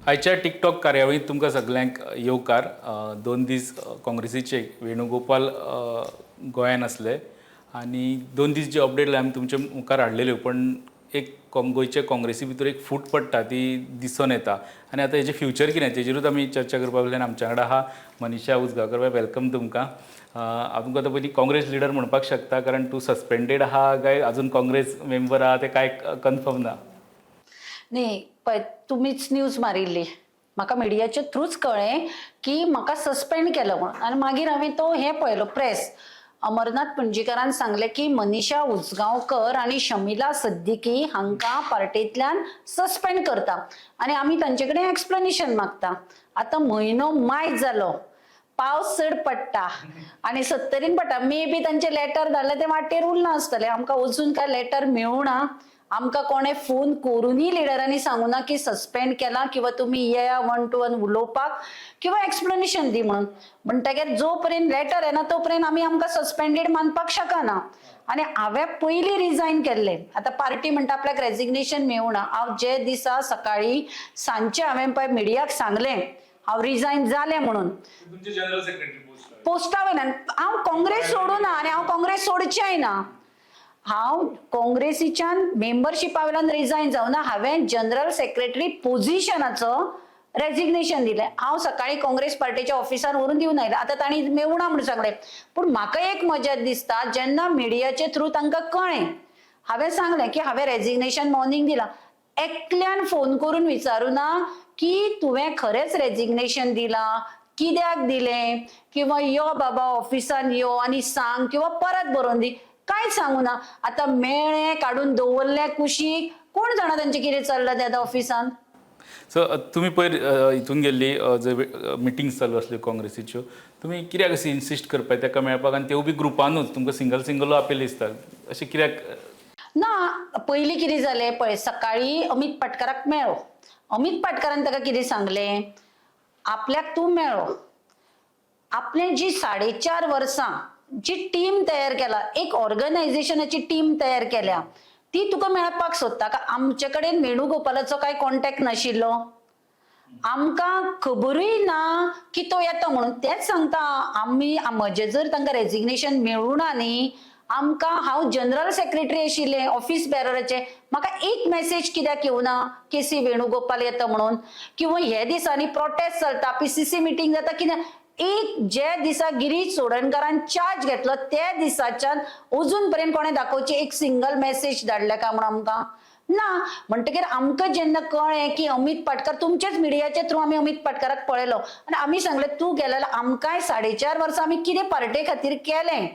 आयच्या टिकटॉक कार्यावळीत तुमकां सगळ्यांक येवकार. 2 दीस काँग्रेसीचे वेणुगोपाल गोंयान आसले आनी 2 दीस जे अपडेट आमी तुमचे मुखार हाडलेल्यो, पण एक गोंयचे काँग्रेसी भितर एक फूट पडटा ती दिसून येता. आनी आतां हेजें फ्युचर कितें तेजेरूच आमी चर्चा करपा वयल्यान आमच्या वांगडा आहा मनीषा उजगांवकर. वेलकम तुमकां. हांव तुमकां आतां पयलीं काँग्रेस लिडर म्हणपाक शकता, कारण तूं सस्पेंडेड आहा काय अजून काँग्रेस मेंबर आहा तें कांय कन्फर्म ना. न्ही पळय, तुमीच न्यूज मारिल्ली, म्हाका मिडियाच्या थ्रूच कळ्ळें की म्हाका सस्पेंड केलो म्हणून. आनी मागीर हांवें तो हें पळयलो प्रेस. अमरनाथ पणजीकारान सांगलें की मनीषा उजगांवकर आनी शमिला सिद्दीकी हांकां पार्टींतल्यान सस्पेंड करता आनी आमी तांचे कडेन एक्सप्लेनेशन मागता. आतां म्हयनो मायज जालो, पावस चड पडटा आनी 70 पडटा. मे बी तांचे लेटर धाडले ते वाटेर उरना आसतले. आमकां अजून काय लेटर मेळूना. आमकां कोणे फोन करूनय लिडरांनी सांगूना की सस्पेंड केला किंवा तुम्ही येया 1 to 1 उलोवपाक किंवा एक्सप्लेनेशन दी म्हणून. म्हणटकीर जो पर्यंत लेटर येना तो पर्यंत आमी आमकां सस्पेंडेड मानपाक शकना. आनी हांवें पयलीं रिजायन केल्लें. आतां पार्टी म्हणटा आपल्याक रेजिग्नेशन मेळूना. हांव जे दिसा सकाळी सांजचे हांवें पळय मिडियाक सांगलें हांव रिजायन जालें म्हणून, पोस्टा वयल्यान हांव काँग्रेस सोडूना आनी हांव काँग्रेस सोडचेंय ना. हांव काँग्रेसीच्यान मेंबरशिपा वयल्यान रिजायन जावना. हांवें जनरल सेक्रेटरी पोझिशनाचो रेजिग्नेशन दिलें. हांव सकाळी काँग्रेस पार्टीच्या ऑफिसार व्हरून दिवन आयलें. आतां तांणी मेळूना म्हणून सांगलें. पूण म्हाका एक मजा दिसता, जेन्ना मिडियाचे थ्रू तांकां कळ्ळें, हांवें सांगलें की हांवें रेजिग्नेशन मॉर्निंग दिलां. एकल्यान फोन करून विचारुना की तुवें खरेंच रेजिग्नेशन दिलां, कित्याक दिलें, किंवा यो बाबा ऑफिसान यो आनी सांग किंवा परत बरोवन दी, काय सांगूना. आता मेळ्ळें काडून दवरलें कुशीक, कोण जाणा तांचें कितें चल्लां तें ऑफिसान. सो तुमी पयर हितून गेल्ली, जे मिटिंग्स चालू आसल्यो काँग्रेसीच्यो, तुमी कित्याक अशी इन्सिस्ट करपाक तेका मेळपाक, आनी त्यो बी ग्रुपानूच तुमकां सिंगल आपयलें दिसता, अशें कित्याक? ना, पयलीं कितें जालें पळय, सकाळी अमित पाटकराक मेळ्ळो. अमित पाटकरान ताका कितें सांगलें, आपल्याक तूं मेळ्ळो, आपलें जी 4.5 वर्सां जी टीम तयार केला, एक ऑर्गनायझेशनाची टीम तयार केल्या, ती तुका मेळपाक सोदता का? आमचे कडेन वेणुगोपालाचो काय कॉन्टॅक्ट नाशिल्लो, आमकां खबरूय ना की तो येता म्हणून. तेच सांगता आमी, म्हजें जर तांकां रेजिग्नेशन मेळूना न्ही, आमकां, हांव जनरल सेक्रेटरी आशिल्लें ऑफिस बेरराचें, म्हाका एक मेसेज कित्याक येवना केसी वेणुगोपाल येता म्हणून, किंवा हे दिसांनी प्रोटेस्ट चलता, पीसीसी मिटींग जाता, कित्याक एक जे दिसा गिरीश चोडणकरान चार्ज घेतलो त्या दिसाच्यान अजून पर्यंत कोणे दाखोवची एक सिंगल मेसेज धाडल्या का म्हणून आमकां ना. म्हणटकीर आमकां जेन्ना कळ्ळें की अमित पाटकर, तुमचेच मिडियाच्या थ्रू आमी अमित पाटकराक पळयलो आनी आमी सांगलें तूं गेलेलो, आमकांय 4.5 वर्सां आमी कितें पार्टे खातीर केलें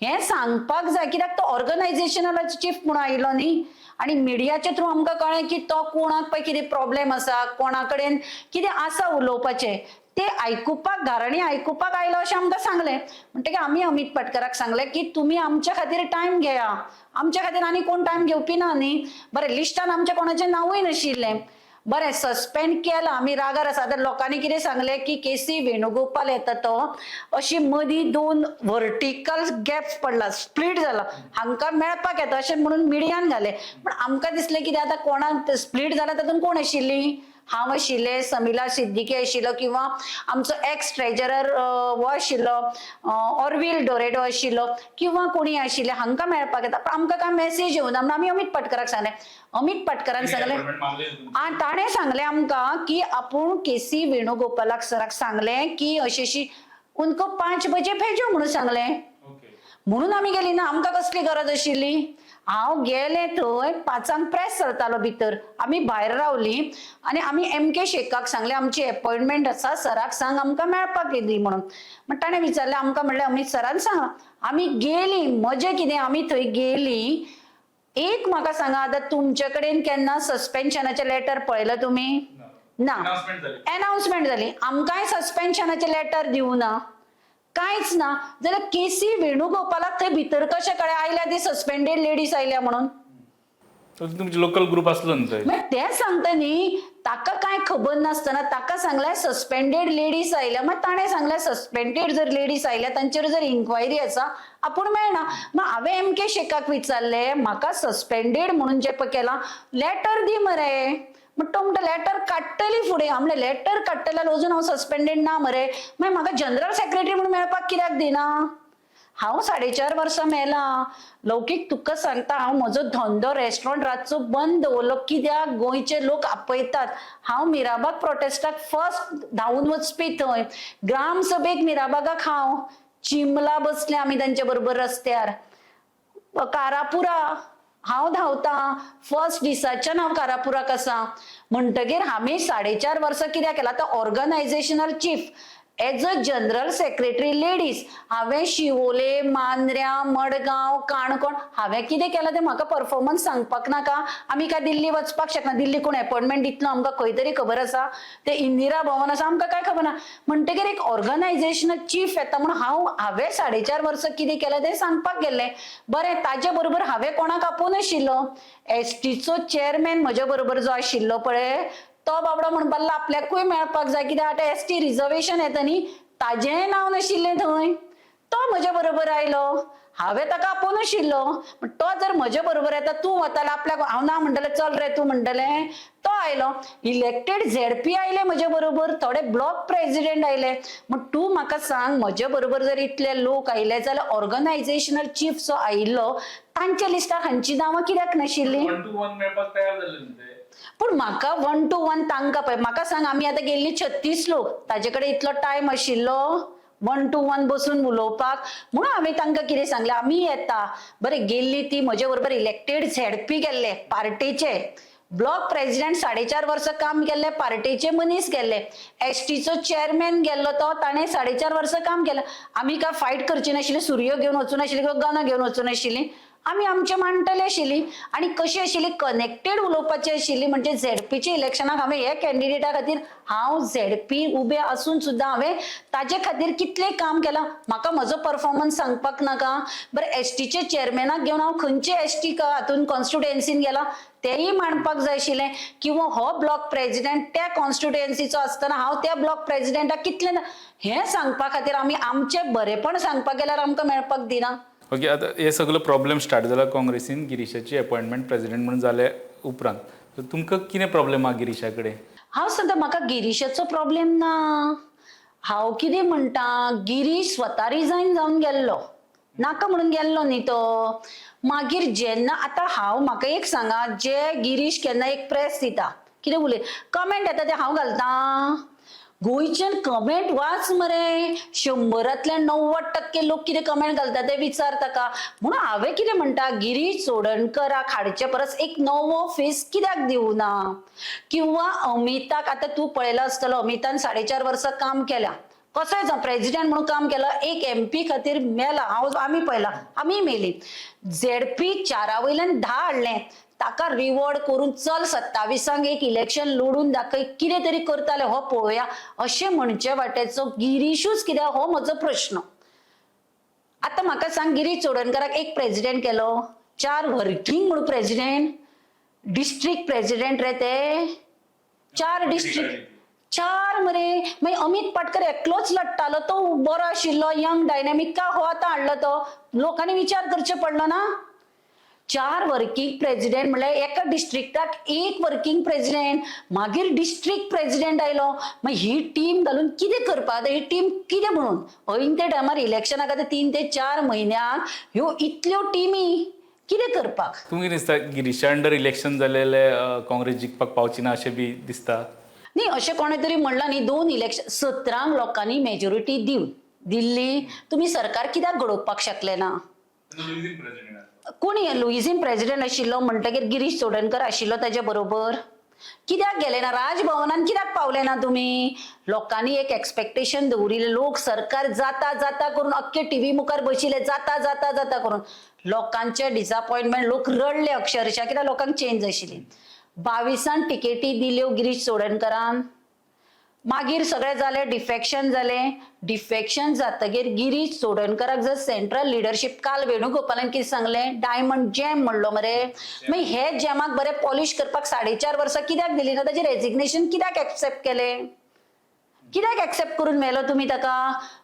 हें सांगपाक जाय, कित्याक तो ऑर्गनायझेशनल चीफ म्हणून आयिल्लो न्ही. आनी मिडियाच्या थ्रू आमकां कळ्ळें की तो कोणाक पळय कितें प्रॉब्लेम आसा, कोणा कडेन कितें आसा उलोवपाचें, ते आयकुपाक, घराणी आयकुपाक आयलो अशें आमकां सांगलें. म्हणटकीर आमी अमित पाटकराक सांगलें की तुमी आमच्या खातीर टायम घेया, आमच्या खातीर आनी कोण टायम घेवपी ना न्ही. बरें, लिस्टान आमच्या कोणाचें नांवूय नाशिल्लें. बरें, सस्पेंड केला, आमी रागार आसा. आतां लोकांनी कितें सांगलें की केसी वेणुगोपाल येता तो अशी मदीं 2 व्हर्टिकल गॅप्स पडला, स्प्लीट जाला, हांकां मेळपाक येता अशें म्हणून मिडियान घालें. पण आमकां दिसलें कितें आतां कोणाक स्प्लीट जाला तातूंत कोण आशिल्ली, हांव आशिल्लें, समिला सिद्दीकी आशिल्लो, किंवा आमचो एक्स ट्रेजरर वो आशिल्लो, ऑरवील डोरेडो आशिल्लो, किंवा कोणी आशिल्लें, हांकां मेळपाक येता. पण आमकां काय मेसेज येवना म्हणून आमी अमित पाटकराक सांगलें. अमित पाटकरान सांगलें, ताणें सांगलें आमकां की आपूण केसी वेणुगोपालाक सराक सांगलें की अशी अशी उनको 5 बजे भेजो म्हणून सांगलें. म्हणून आमी गेली ना, आमकां कसली गरज आशिल्ली. हांव गेलें थंय 5 प्रेस चलतालो भितर, आमी भायर रावलीं आनी आमी MK शेखाक सांगलें आमची अपॉइंटमेंट आसा, सराक सांग आमकां मेळपाक येदी म्हणून. मागीर ताणें विचारलें आमकां, म्हणलें अमित सरान सांग. आमी गेलीं, मजें कितें, आमी थंय गेलीं. एक म्हाका सांगा, आतां तुमचे कडेन केन्ना सस्पेन्शनाचें लेटर पळयलां तुमी? ना. अनाउन्समेंट जाली, आमकांय सस्पेन्शनाचें लेटर दिवना, कांयच ना. जाल्यार केसी वेणुगोपालाक थंय भितर कशें कळ्ळें आयल्या ती सस्पेंडेड लेडीज आयल्या म्हणून? तुमचे लोकल ग्रुप आसलो न्ही थंय. मागीर तें सांगता न्ही, ताका कांय खबर नासतना ताका सांगलें सस्पेंडेड लेडीज आयल्या. मागीर ताणें सांगलें सस्पेंडेड जर लेडीज आयल्या तांचेर जर इन्क्वायरी आसा आपूण मेळना. मागीर हांवें MK शेखाक विचारलें, म्हाका सस्पेंडेड म्हणून जें पळय केलां लेटर दी मरे. मग तो म्हणटा लेटर काडटली फुडें हांव म्हणलें लेटर काडटले जाल्यार अजून हांव सस्पेंडेड ना मरे मागीर म्हाका जनरल सेक्रेटरी म्हणून मेळपाक कित्याक दिना हांव 4.5 वर्सां मेला लौकीक तुका सांगता हांव म्हजो धंदो रेस्टॉरंट रातचो बंद दवरलो कित्याक गोंयचे लोक आपयतात हांव मिराबाग प्रोटेस्टाक फर्स्ट धांवून वचपी थंय ग्राम सभेक मिराबागाक हांव चिमला बसले आमी तांचे बरोबर रस्त्यार कारापुरा हांव धांवता फर्स्ट दिसाच्यान हांव कारापुराक आसा म्हणटगीर हांवें 4.5 वर्सां कित्याक केला आतां organisational chief as a general secretary ladies हांवें शिवोले मांद्र्या मडगांव काणकोण हांवें कितें केलां तें म्हाका परफॉर्मन्स सांगपाक नाका आमी काय दिल्ली वचपाक शकना दिल्ली कोण अपॉइंटमेंट दितलो आमकां खंय तरी खबर आसा ते इंदिरा भवन आसा आमकां काय खबर ना म्हणटगीर एक ऑर्गनायझेशनल चीफ येता म्हणून हांवें 4.5 वर्सां कितें केलें तें सांगपाक गेल्लें बरें ताजे बरोबर हांवें कोणाक आपोवन आशिल्लो एसटीचो चेअरमॅन म्हजे बरोबर जो आशिल्लो पळय तो बाबडो म्हणपाक आपल्याकूय मेळपाक जाय कित्याक आतां एसटी रिजर्वेशन येता न्ही ताजेंय नांव नाशिल्लें थंय तो म्हजे बरोबर आयलो हांवें ताका आपोवन आशिल्लो तो जर म्हजे बरोबर येता तूं वतालो आपल्याक हांव ना म्हणटलें चल रे तूं म्हणटलें तो आयलो इलेक्टेड झेडपी आयले म्हजे बरोबर थोडे ब्लॉक प्रेसिडेंट आयले मग तूं म्हाका सांग म्हजे बरोबर जर इतले लोक आयले जाल्यार ऑर्गनायझेशनल चीफ जो आयिल्लो तांच्या लिस्टार हांची नांवां कित्याक नाशिल्लीं पूण म्हाका 1 to 1 तांकां पळय म्हाका सांग आमी आतां गेल्ली 36 लोक ताजे कडेन इतलो टायम आशिल्लो 1 to 1 बसून उलोवपाक म्हणून हांवें तांकां कितें सांगलें आमी येता बरें गेल्ली ती म्हजे बरोबर इलेक्टेड झेडपी गेल्ले पार्टीचे ब्लॉक प्रेसिडेंट 4.5 वर्सां काम केल्ले पार्टीचे मनीस गेल्ले एसटीचो चेअरमॅन गेल्लो तो ताणें 4.5 वर्सां काम केलें आमी काय फायट करची नाशिल्ली सुरयो घेवन वचून नाशिल्ली किंवा गनां घेवन वचून नाशिल्लीं आमी आमचे मांडटले आशिल्लीं आनी कशी आशिल्ली कनेक्टेड उलोवपाची आशिल्ली म्हणजे झेडपीच्या इलेक्शनाक हांवें हे कॅन्डिडेटा खातीर हांव झेडपी उबे आसून सुद्दां हांवें ताजे खातीर कितलें काम केलां म्हाका म्हजो परफॉर्मन्स सांगपाक नाका बरें एसटीचे चेअरमॅनाक घेवन हांव खंयचे एसटी हातून कॉन्स्टिट्युएन्सीन गेलां तेंय मांडपाक जाय आशिल्लें किंवा हो ब्लॉक प्रेसिडेंट त्या कॉन्स्टिट्युएन्सीचो आसतना हांव त्या ब्लॉक प्रेसिडेंटाक कितलें हें सांगपा खातीर आमी आमचें बरेपण सांगपाक गेल्यार आमकां मेळपाक दिना ओके आता हे सगळो प्रॉब्लेम स्टार्ट जाला काँग्रेसीन गिरीशाची अपॉइंटमेंट प्रेसिडेंट म्हणून जाले उपरांत तर तुमकां कितें प्रॉब्लेम आहा गिरीशा कडेन हांव सद्दां म्हाका गिरीशाचो प्रॉब्लेम ना हांव कितें म्हणटा गिरीश स्वता रिजायन जावन गेल्लो नाका म्हणून गेल्लो न्ही तो मागीर जेन्ना आतां हांव म्हाका एक सांगा जे गिरीश केन्ना एक प्रेस दिता कितें उलय कमेंट येता ते हांव घालतां गोंयच्यान कमेंट वाच मरे 100रांतले 90% लोक कितें कमेंट घालता ते विचार ताका म्हणून हांवें कितें म्हणटा गिरीश चोडणकराक हाडचे परस एक नवो फेस कित्याक दिवना किंवा अमिताक आतां तूं पळयलो आसतलो अमितान 4.5 वर्सां काम केल्या कसोय जावं प्रेसिडेंट म्हणून काम केलं एक MP खातीर मेला आमी पळयला आमी मेली झेडपी 4 वयल्यान 10 हाडलें ताका रिवॉर्ड करून चल 27 एक इलेक्शन लढून दाखय कितें तरी करताले हो पळोवया अशें म्हणचे वाटेचो गिरीशूच कित्याक हो म्हजो प्रश्न आतां म्हाका सांग गिरीश चोडणकराक एक प्रेसिडेंट केलो 4 वर्किंग म्हणून प्रेसिडेंट डिस्ट्रिक्ट प्रेसिडेंट रे ते 4 डिस्ट्रिक्ट 4 मरे मागीर अमित पाटकर एकलोच लढटालो तो बरो आशिल्लो यंग डायनॅमिक का हो आतां हाडलो तो लोकांनी विचार करचे पडलो ना 4 वर्किंग प्रेसिडेंट म्हणल्यार एका डिस्ट्रिक्टाक एक वर्किंग प्रेसिडेंट मागीर डिस्ट्रिक्ट प्रेसिडेंट आयलो मागीर ही टीम घालून कितें करपाक ही टीम कितें म्हणून ऐन ते टायमार इलेक्शनाक आतां 3 ते 4 म्हयन्याक ह्यो इतल्यो टीमी कितें करपाक तुमकां दिसता गिरीशा अंडर इलेक्शन जालेले काँग्रेस जिखपाक पावची ना अशें बी दिसता न्ही अशें कोणें तरी म्हणलां न्ही 2 इलेक्शन 17 लोकांनी मेजॉरिटी दिल्ली तुमी सरकार कित्याक घडोवपाक शकले ना कोणी लुईझीन प्रेसिडेंट आशिल्लो म्हणटगीर गिरीश चोडणकर आशिल्लो ताजे बरोबर कित्याक गेले ना राजभवनान कित्याक पावले ना तुमी लोकांनी एक एक्सपेक्टेशन दवरिल्लें लोक सरकार जाता जाता करून अख्खे टीव्ही मुखार बशिल्ले जाता जाता जाता करून लोकांचे डिसअपॉइंटमेंट लोक रडले अक्षरशः कित्याक लोकांक चेंज आशिल्ली 22 टिकेटी दिल्यो गिरीश चोडणकरान मागीर सगळें जालें डिफेक्शन जातकीर गिरीश चोडणकराक जर सेंट्रल लिडरशिप काल वेणुगोपालान कितें सांगलें डायमंड जॅम म्हणलो मरे मागीर हे जॅमाक बरें पॉलिश करपाक 4.5 वर्सां कित्याक दिली ना ताजें रेजिग्नेशन कित्याक एक्सेप्ट केलें कित्याक एक्सेप्ट करून मेलो तुम्ही ताका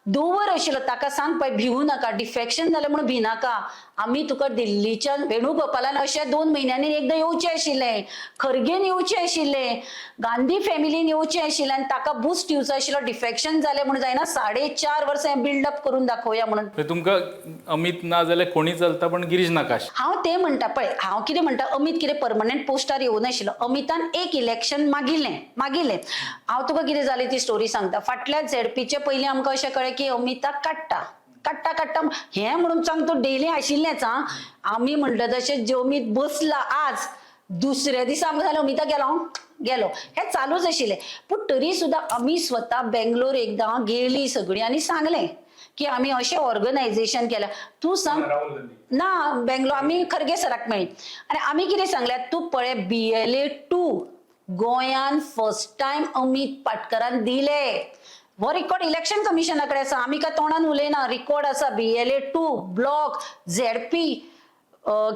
दवर आशिल्लो ताका सांग पळय भिवू नाका डिफेक्शन जालें म्हणून भिनाका आमी तुका दिल्लीच्यान वेणुगोपालान अशें 2 म्हयन्यांनी एकदां येवचें आशिल्लें खरगेन येवचें आशिल्लें गांधी फॅमिलीन येवचें आशिल्लें आनी ताका बुस्ट दिवचो आशिल्लो डिफेक्शन जालें म्हणून जायना 4.5 वर्सां बिल्डअप करून दाखोवया म्हणून म्हणजे तुमकां अमित ना जाल्यार कोणी चलता पण गिरीश नाकाश हांव तें म्हणटा पळय हांव कितें म्हणटा अमित कितें परमनंट पोस्टार येवं नाशिल्लो अमितान एक इलेक्शन मागिल्लें हांव तुका कितें जाली ती स्टोरी सांगता फाटल्या झेडपीचे पयलीं आमकां अशें कळ्ळें की अमिताक काडटा हें म्हणून सांग तो डेली आशिल्लेंच आं आमी म्हणटा तशें जो अमित बसला आज दुसऱ्या दिसा आमकां जालें अमिता गेलो हें चालूच आशिल्लें पूण तरी सुद्दां आमी स्वता बेंगलोर एकदां गेलीं सगळीं आनी सांगलें की आमी अशें ऑर्गनायझेशन केलां तूं सांग ना बेंगलोर आमी खरगे सराक मेळ्ळी आनी आमी कितें सांगल्यार तूं पळय BLA 2 गोंयान फर्स्ट टायम अमित पाटकरान दिले हो रिकॉर्ड इलेक्शन कमिशना कडेन आसा आमी काय तोंडान उलयना रिकॉर्ड आसा BLA 2 ब्लॉक ZP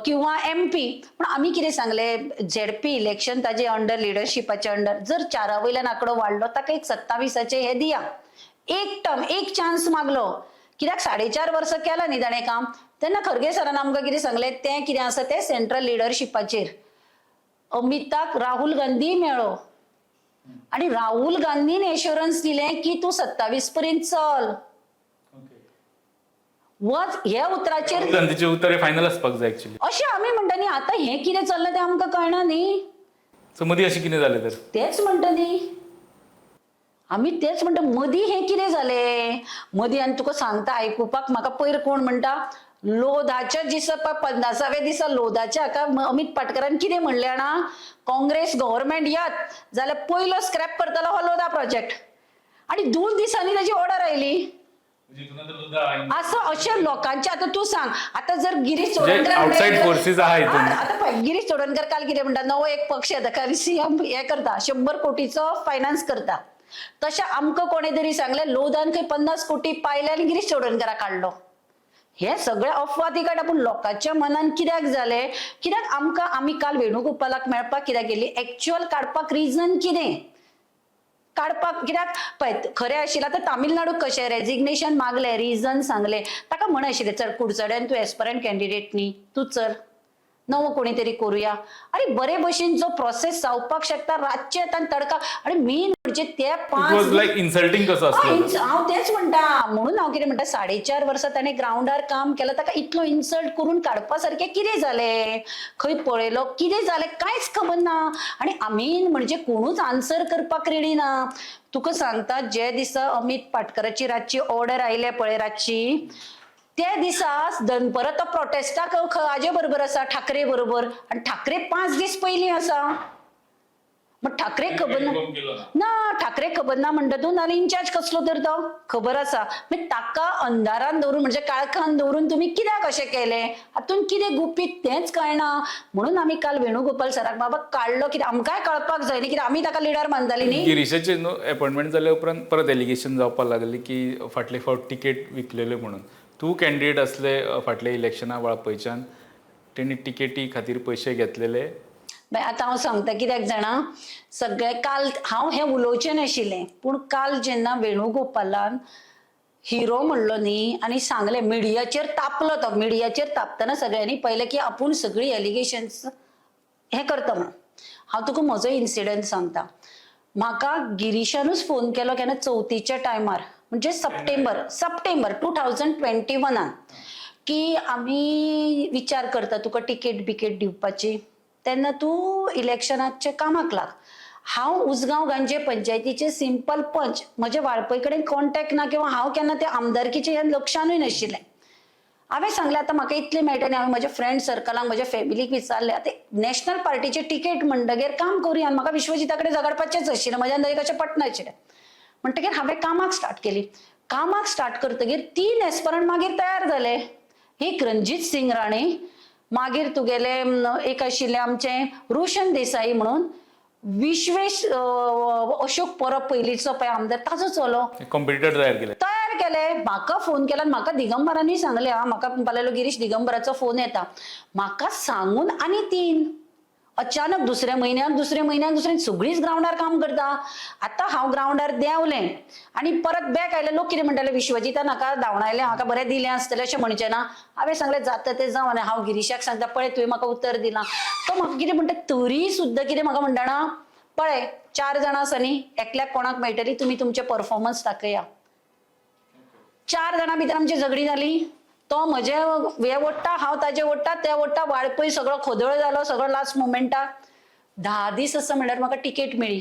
किंवा MP पण आमी कितें सांगलें ZP इलेक्शन ताजे अंडर लिडरशिपाच्या अंडर जर 4 वयल्यान आंकडो वाडलो ताका एक 27चे हे दिया एक टर्म एक चान्स मागलो कित्याक 4.5 वर्सां केलां न्ही ताणें काम तेन्ना खरगे सरान आमकां कितें सांगलें तें कितें आसा तें सेंट्रल लिडरशिपाचेर अमिताक राहुल गांधी मेळ्ळो आणि राहुल गांधीन एश्युरन्स दिलें की तूं 27 पर्यंत चल वच हे उतराचेर गांधीचे उतर फायनल आसपाक जाय एक्चुअली अशें आमी म्हणटा न्ही आतां हें कितें चल्लां तें आमकां कळना न्ही सो मदीं अशें कितें जालें तर तेच म्हणटा न्ही आमी तेच म्हणटा मदीं हें कितें जालें मदीं आनी तुका सांगता आयकुपाक म्हाका पयर कोण म्हणटा लोधाच्या दिसा 50व्या दिसा लोधाच्या हाका अमित पाटकरान कितें म्हणलें जाणा काँग्रेस गव्हर्नमेंट येत जाल्यार पयलो स्क्रॅप करतलो हो लोधा प्रोजेक्ट आणि 2 दिसांनी ताची ऑर्डर आयली असं अशें लोकांचे आता तू सांग आता जर गिरीश चोडणकर आउटसाइड फोर्सेस आहा हितून आता पळय गिरीश चोडणकर काल कितें म्हणटा नवो एक पक्ष येता काय CM हे करता 100 कोटीचो फायनान्स करता तशें आमकां कोणे तरी सांगलें लोधान खंय 50 कोटी पायले आनी गिरीश चोडणकराक काडलो हे सगळे अफवादी काडा पण लोकांच्या मनान कित्याक जालें कित्याक आमकां आमी काल वेणुगोपालाक मेळपाक कित्याक गेली एक्चुअल काडपाक रिजन कितें काडपाक कित्याक पळय खरें आशिल्लें आतां तामिळनाडूक कशें रेजिग्नेशन मागलें रिजन सांगलें ताका म्हण आशिल्लें चल कुडचड्यान तूं एस्परंट कॅन्डिडेट न्ही तूं चल नवो कोणी तरी करुया अरे बरे भशेन जो प्रोसेस जावपाक शकता रातचे येता तडका आणि मेन म्हणजे ते 5 लायक इन्सल्टिंग कसो आसलो हांव तेच म्हणटा म्हणून हांव कितें म्हणटा 4.5 वर्सां ताणें ग्राउंडार काम केलां ताका इतलो इन्सल्ट करून काडपा सारकें कितें जालें खंय पळयलो कितें जालें कांयच खबर ना आनी आमी म्हणजे कोणूच आन्सर करपाक रेडी ना तुका सांगता जे दिसा अमित पाटकराची रातची ऑर्डर आयले पळय रातची त्या दिसा दनपरां तो प्रोटेस्टाक हाजे बरोबर आसा ठाकरे बरोबर आनी ठाकरे 5 दीस पयलीं आसा मग ठाकरे खबर ना ठाकरे खबर ना म्हणटा तूं नाल्यार इन्चार्ज कसलो तर तो खबर आसा मागीर ताका अंधारान दवरून म्हणजे काळखान दवरून तुमी कित्याक अशें केलें हातून कितें गुपीत तेंच कळना म्हणून आमी काल वेणुगोपाल सराक बाबा काडलो कित्याक आमकांय कळपाक जाय न्ही कित्याक आमी ताका लिडर मानतालीं न्ही गिरीशाचे अपॉइंटमेंट जाल्या उपरांत परत एलिगेशन जावपाक लागली की फाटले फावट टिकेट विकलेल्यो म्हणून तूं कॅन्डिडेट असले फाटल्या इलेक्शना वेळापयच्यान तेणी टिकेटी खातीर पयशे घेतलेले आतां हांव सांगता कित्याक जाणा सगळे काल हांव हें उलोवचें नाशिल्लें पूण काल जेन्ना वेणुगोपालान हिरो म्हणलो न्ही आनी सांगलें मिडियाचेर तापलो तो मिडियाचेर तापतना सगळ्यांनी पयलें की आपूण सगळीं एलिगेशन्स हें करता म्हणून हांव तुका म्हजो इन्सिडंट सांगता म्हाका गिरीशानूच फोन केलो केन्ना चवथीच्या टायमार म्हणजे सप्टेंबर 2021 की आमी विचार करता तुका टिकेट बिकेट दिवपाची तेन्ना तूं इलेक्शनाचे कामाक लाग हांव उसगांव गांजे पंचायतीचे सिंपल पंच म्हजे वाळपय कडेन कॉन्टॅक्ट ना किंवा हांव केन्ना ते आमदारकीचे ह्या लक्षानूय नाशिल्लें हांवें सांगलें आतां म्हाका इतलें मेळटा न्ही हांवें म्हज्या फ्रेंड सर्कलांक म्हज्या फॅमिलीक विचारलें आतां नॅशनल पार्टीचे टिकेट म्हणटगीर काम करुया आनी म्हाका विश्वजिता कडेन झगडपाचेंच आशिल्लें म्हज्यान तरी कशें पटनाशिल्लें म्हणटगीर हांवें कामाक स्टार्ट केली कामाक स्टार्ट करतगीर 3 एस्परंट मागीर तयार जाले एक रणजीत सिंग राणे मागीर तुगेले एक आशिल्ले आमचे रोशन देसाई म्हणून विश्वेश अशोक परब पयलींचो पळय आमदार ताजो चलो कॉम्पिटिटर तयार केले म्हाका फोन केला म्हाका दिगंबरांनी सांगलें म्हाका पालेलो गिरीश दिगंबराचो फोन येता म्हाका सांगून आनी 3 अचानक दुसऱ्या म्हयन्याक सगळीच ग्राउंडार काम करता. आतां हांव ग्राउंडार देंवलें आनी परत बॅक आयलें. लोक कितें म्हणटाले, विश्वजिता नाका धांवडायलें, म्हाका बरें दिलें आसतलें अशें म्हणचें ना. हांवें सांगलें जाता तें जावं. आनी हांव गिरीशाक सांगता, पळय तुवें म्हाका उतर दिलां. तो म्हाका कितें म्हणटा, तरी सुद्दां कितें म्हाका म्हणटा ना, पळय 4 जाणां आसा न्ही, एकल्याक कोणाक मेळटली, तुमी तुमचे परफॉर्मन्स दाखया. 4 जाणां भितर आमची झगडी जाली. तो म्हजे हे ओडटा, हांव ताजे ओडटा, ते ओडटा, वाळपय सगळो खोदळ जालो, सगळो लास्ट मोमेंटाक. 10 दीस आसा म्हणल्यार म्हाका टिकेट मेळ्ळी.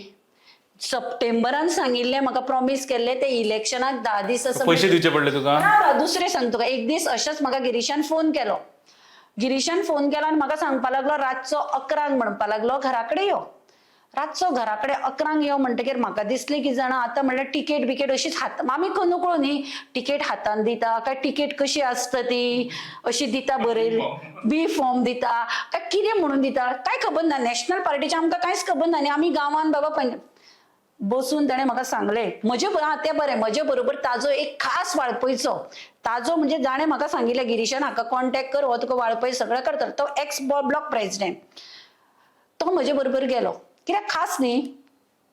सप्टेंबरान सांगिल्लें, म्हाका प्रॉमिस केल्लें, ते इलेक्शनाक 10 दीस आसा. पैसे दिवचे पडले तुका? दुसरें सांग तुका. एक दीस अशेंच म्हाका गिरीशान फोन केलो आनी म्हाका सांगपा लागलो रातचो 11 म्हणपा लागलो घरा कडेन यो. रातचो घरा कडेन 11 यो म्हणटकीर म्हाका दिसलें की जाणा आतां म्हणल्यार टिकेट बिकेट अशीच आमी नकळो न्ही, टिकेट हातान दिता काय टिकेट कशी आसता ती अशी दिता, बरयली बी फॉर्म दिता काय कितें म्हणून दिता काय खबर ना. नॅशनल पार्टीचे आमकां कांयच खबर ना न्ही. आमी गांवान बाबा बसून ताणें म्हाका सांगलें तें बरें. म्हजे बरोबर ताजो एक खास वाळपयचो, ताजो म्हणजे जाणें म्हाका सांगिल्लें, गिरीशान हाका कॉन्टॅक्ट कर, हो तुका वाळपय सगळें करतलो. तो एक्स ब्लॉक प्रेसिडेंट, तो म्हजे बरोबर गेलो. कित्याक खास न्ही,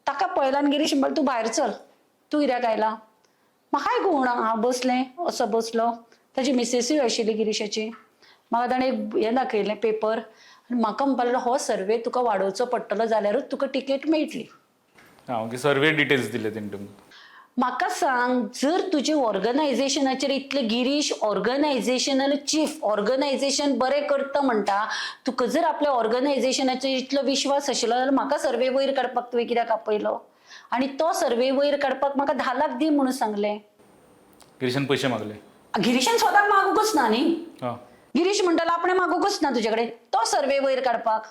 ताका पळयलां गिरीश म्हणपाक तूं भायर चल, तूं कित्याक आयला. म्हाकाय कळना. हांव बसलें, असो बसलो. ताजी मिसेसूय आशिल्ली गिरीशाची. म्हाका ताणें एक हें दाखयलें पेपर आनी म्हाका म्हणपाक लागलो, हो सर्वे तुका वाडोवचो पडटलो जाल्यारूच तुका टिकेट मेळटली. सर्वे डिटेल्स दिले तेणी तुमकां. म्हाका सांग, जर तुजे ऑर्गनायझेशनाचेर इतलें गिरीश ऑर्गनायझेशनल चीफ ऑर्गनायझेशन बरें करता म्हणटा, तुका जर आपल्या ऑर्गनायझेशनाचेर इतलो विश्वास आशिल्लो जाल्यार म्हाका सर्वे वयर काडपाक तुवें कित्याक आपयलो. आनी तो सर्वे वयर काडपाक म्हाका 10 लाख दी म्हणून सांगलें. गिरीशान पैसे मागले? गिरीशान स्वताक मागूंकच ना न्ही. हां. गिरीश म्हणटालो आपणें मागूंकच ना तुजे कडेन तो सर्वे वयर काडपाक.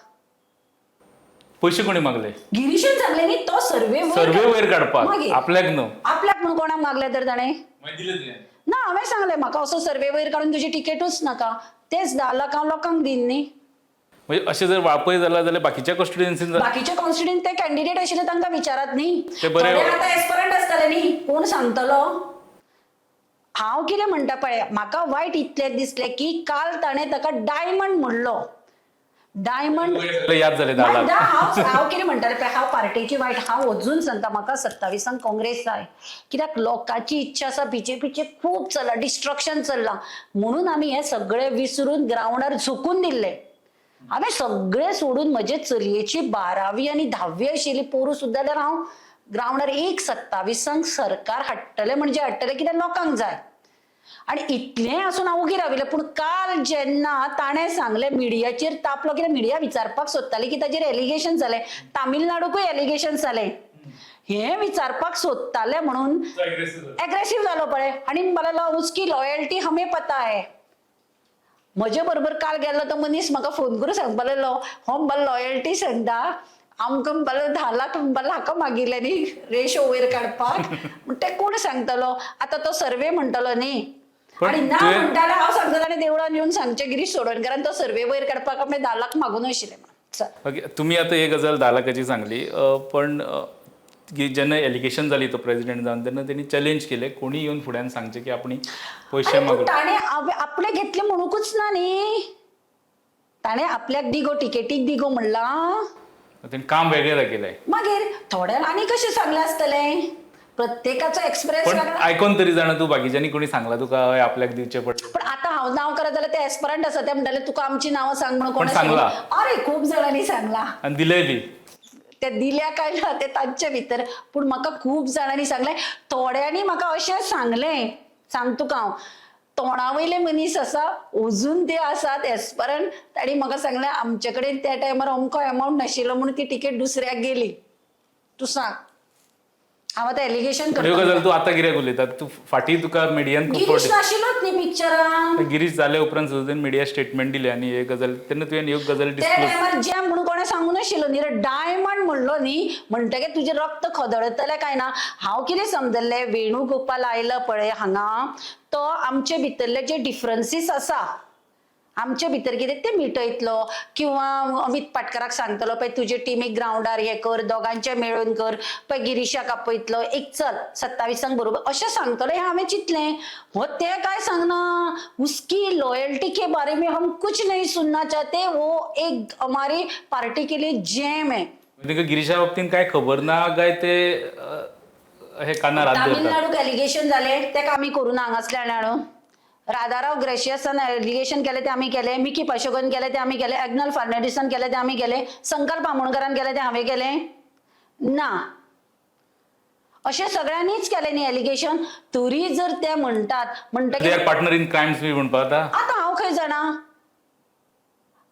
पैसे कोणी मागले? गिरीशान सांगलें न्ही, तो सर्वे वयर काडपाक आपल्याक न्हू. आपल्याक म्हणून कोणाक मागले तर ताणें ना. हांवें सांगलें म्हाका असो सर्वे वयर काडून तुजी टिकेटूच नाका, तेच 10 लाख हांव लोकांक दिन न्ही. म्हणजे अशें जर वाळपय जाला जाल्यार बाकीच्या कॉन्स्टिट्युएन्सीन बाकीच्या कॉन्स्टिट्युएन्सीन ते कॅन्डिडेट आशिल्ले तांकां विचारात न्ही. ते बरे आतां एस्परंट आसतले न्ही, कोण सांगतलो. हांव कितें म्हणटा पळय, म्हाका वायट इतलें दिसलें की काल ताणें ताका डायमंड म्हणलो. डायमंड याद जाले 10 लाख. हांव कितें म्हणटालें पळय, हांव पार्टीची वायट हांव अजून सांगता, म्हाका 27 काँग्रेस जाय. कित्याक लोकांची इच्छा आसा, बीजेपीचे खूब चल्ला, डिस्ट्रक्शन चल्लां म्हणून आमी हें सगळें विसरून ग्राउंडार झोकून दिल्लें. हांवें सगळें सोडून म्हजे चलयेची 12वी आनी 10वी आशिल्ली पोरूं सुद्दां जाल्यार हांव ग्राउंडार 27 सरकार हाडटलें म्हणजे हाडटलें, कित्याक लोकांक जाय. आनी इतलें आसून हांव उगी राविलें. पूण काल जेन्ना ताणें सांगलें, मिडियाचेर तापलो, कित्याक मिडिया विचारपाक सोदताली की ताचेर एलिगेशन जालें, तामिळनाडूकूय एलिगेशन जालें, हें विचारपाक सोदताले म्हणून एग्रेसिव्ह जालो पळय. आनी म्हणपाक लागलो उसकी लॉयल्टी हमें पता है. म्हजे बरोबर काल गेल्लो तो मनीस म्हाका फोन करून सांगपाक लागलो, हो म्हणपाक लॉयल्टी सांगता आमकां म्हणपाक 10 लाख म्हणपाक हाका मागिल्ले न्ही रेशो वयर काडपाक. ते कोण सांगतलो. आतां तो सर्वे म्हणटलो न्ही, आनी ना म्हणटाले हांव सांगता ताणें देवळान येवन सांगचें गिरीश चोडणकरान तो सर्वे वयर काडपाक आपणे 10 लाख मागून आशिल्ले म्हणून. तुम्ही आता एक गजाल 10 लाखाची सांगली, पण जेन्ना एलिगेशन जाली तो प्रेसिडेंट जावन तेन्ना तेणी चॅलेंज केलें, कोणी येवन फुड्यान सांगचें की आपण पैसे मागू. ताणें आपले घेतले म्हणूकच ना न्ही, ताणें आपल्याक दिगो टिकेटीक दिगो म्हणला. तेणी काम वेगळें दाखयलें. मागीर थोड्यान आनी कशें सांगलें आसतलें, प्रत्येकाचो एक्सप्रेस. आयकोन तरी जाणा तूं बाकीच्यांनी कोणी सांगला तुका आपल्याक दिवचे पडले. पण आतां हांव नांव करत जाल्यार ते एस्परंट आसा ते म्हणटाले तुका आमची नांवां सांग म्हणून. कोण सांगला? अरे खूब जाणांनी सांगला आनी दिलेय बी. ते दिल्या काय ना ते तांचे भितर. पूण म्हाका खूब जाणांनी सांगलें, थोड्यांनी म्हाका अशें सांगलें, सांग तुका हांव, तोंडावयले मनीस आसा अजून ते आसात एस्परंट, तांणी म्हाका सांगलें आमचे कडेन त्या टायमार अमको अमावंट नाशिल्लो म्हणून ती टिकेट दुसऱ्याक गेली. तूं सांग, हांव आतां एलिगेशन करता. तूं आतां कित्याक उलयता? तूं फाटीं तुका मिडियान गिरीश नाशिल्लोच न्ही पिक्चरान. गिरीश जाले उपरांत सुद्दां मिडिया स्टेटमेंट दिली आनी एक गजाल तेन्ना तुवें एक गजाल त्या डिस्क्लोज. टायमार जेम म्हणून कोणें सांगूं नाशिल्लो न्ही रे. डायमंड म्हणलो न्ही म्हणटकीर तुजें रक्त खदळतलें काय ना. हांव कितें समजल्लें, वेणुगोपाल आयलो पळय हांगा, तो आमचे भितरले जे डिफरन्सीस आसा आमचे भितर कितें ते मिटयतलो किंवा अमित पाटकराक सांगतलो पळय तुजे टिमीक ग्राउंडार हे कर दोगांचे मेळून कर पळय गिरीशाक आपयतलो एक चल 27 बरोबर अशें सांगतलो हें हांवें चिंतलें हो ते काय सांगना उसकी लॉयल्टी के बारे में हम कुछ नहीं सुनना चाहते वो एक हमारी पार्टी के लिए जेम है म्हणजे गिरीशा बाबतीत काय खबर ना काय ते हे कानार हात दवरतात तामिळनाडूक एलिगेशन जाले ते आमी करून हांगासल्यान हाडून राधाराव ग्रेशियसान एलिगेशन केले ते आमी केले मिकी पशोगन केले ते आमी केले एग्नल फर्नांडिसान केले ते आमी केले संकल्प आमोणकरान केले ते हांवें केले ना अशें सगळ्यांनीच केले न्ही एलिगेशन तरी जर ते म्हणटात म्हणटकीर पार्टनर इन क्रायम्स बी म्हणपा आता आतां हांव खंय जाणा